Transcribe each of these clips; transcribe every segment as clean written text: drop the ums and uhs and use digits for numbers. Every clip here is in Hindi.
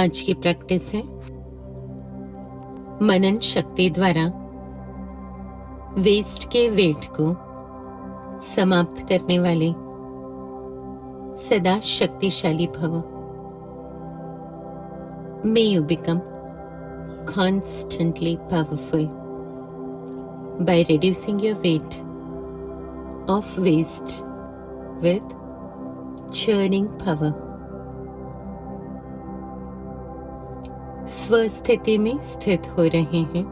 आज की प्रैक्टिस है मनन शक्ति द्वारा वेस्ट के वेट को समाप्त करने वाले सदा शक्तिशाली भव। May you become constantly powerful by reducing your weight of waste with churning power। स्वस्थिति में स्थित हो रहे हैं।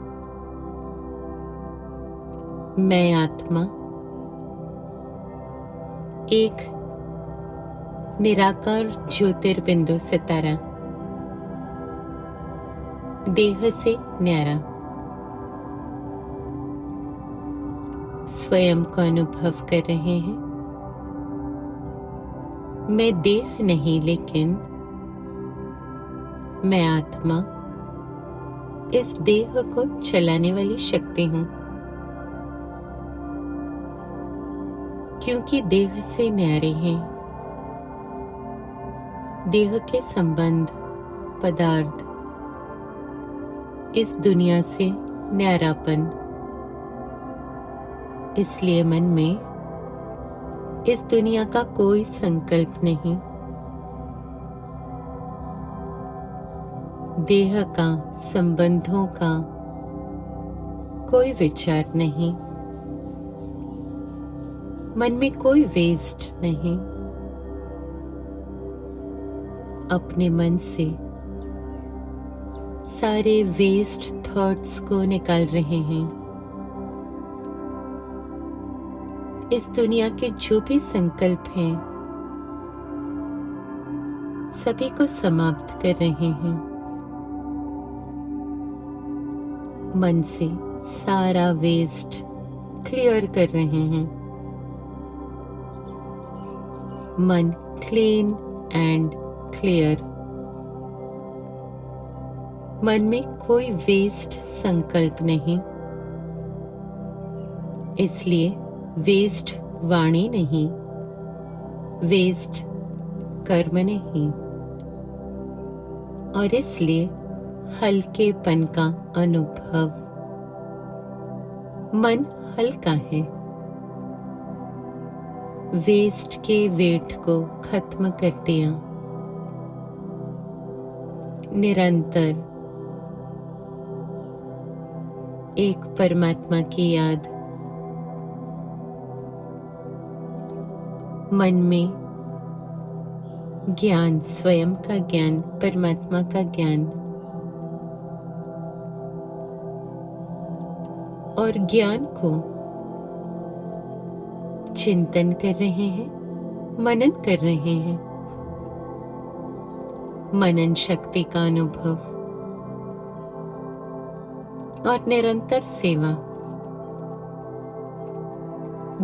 मैं आत्मा एक निराकार ज्योतिर्बिंदु सितारा देह से न्यारा स्वयं को अनुभव कर रहे हैं। मैं देह नहीं, लेकिन मैं आत्मा इस देह को चलाने वाली शक्ति हूं। क्योंकि देह से न्यारे हैं, देह के संबंध पदार्थ, इस दुनिया से न्यारापन, इसलिए मन में इस दुनिया का कोई संकल्प नहीं। देह का, संबंधों का कोई विचार नहीं। मन में कोई वेस्ट नहीं। अपने मन से सारे वेस्ट थॉट्स को निकाल रहे हैं। इस दुनिया के जो भी संकल्प हैं, सभी को समाप्त कर रहे हैं। मन से सारा वेस्ट क्लियर कर रहे हैं। मन क्लीन एंड क्लियर। मन में कोई वेस्ट संकल्प नहीं, इसलिए वेस्ट वाणी नहीं, वेस्ट कर्म नहीं, और इसलिए हल्केपन का अनुभव। मन हल्का है। वेस्ट के वेट को खत्म कर दिया। निरंतर एक परमात्मा की याद। मन में ज्ञान, स्वयं का ज्ञान, परमात्मा का ज्ञान, और ज्ञान को चिंतन कर रहे हैं, मनन कर रहे हैं। मनन शक्ति का अनुभव और निरंतर सेवा।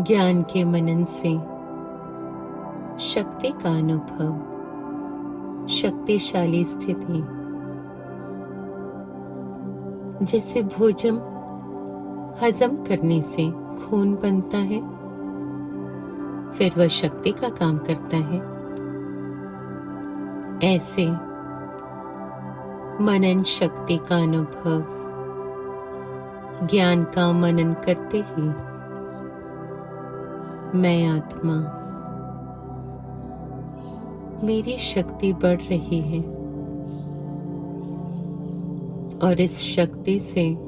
ज्ञान के मनन से शक्ति का अनुभव, शक्तिशाली स्थिति। जैसे भोजन हजम करने से खून बनता है, फिर वह शक्ति का काम करता है। ऐसे मनन शक्ति का अनुभव, ज्ञान का मनन करते ही मैं आत्मा, मेरी शक्ति बढ़ रही है, और इस शक्ति से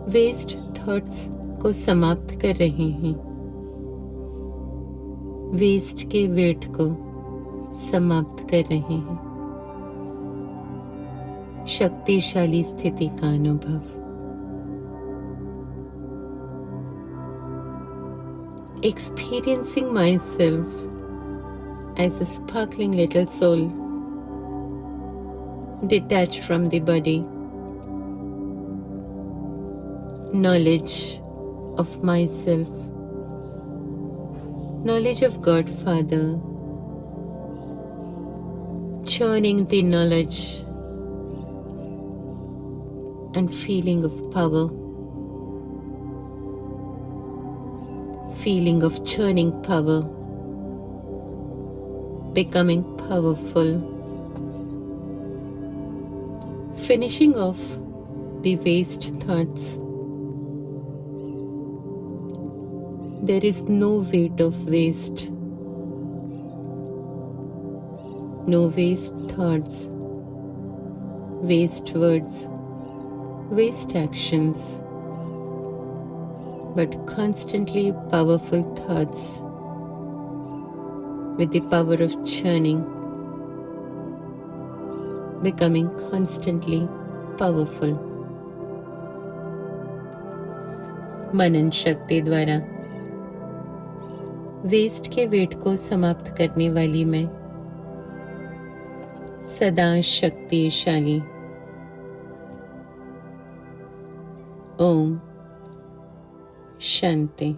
वेस्ट थॉट्स को समाप्त कर रहे हैं। वेस्ट के वेट को समाप्त कर रहे हैं। शक्तिशाली स्थिति का अनुभव। Experiencing myself as a sparkling little soul, detached from the body. Knowledge of myself, knowledge of God Father, churning the knowledge and feeling of power, feeling of churning power, becoming powerful, finishing off the waste thoughts. There is no weight of waste, no waste thoughts, waste words, waste actions, but constantly powerful thoughts with the power of churning, becoming constantly powerful. मनन शक्ति द्वारा वेस्ट के वेट को समाप्त करने वाली मैं सदा शक्तिशाली। ओम शांति।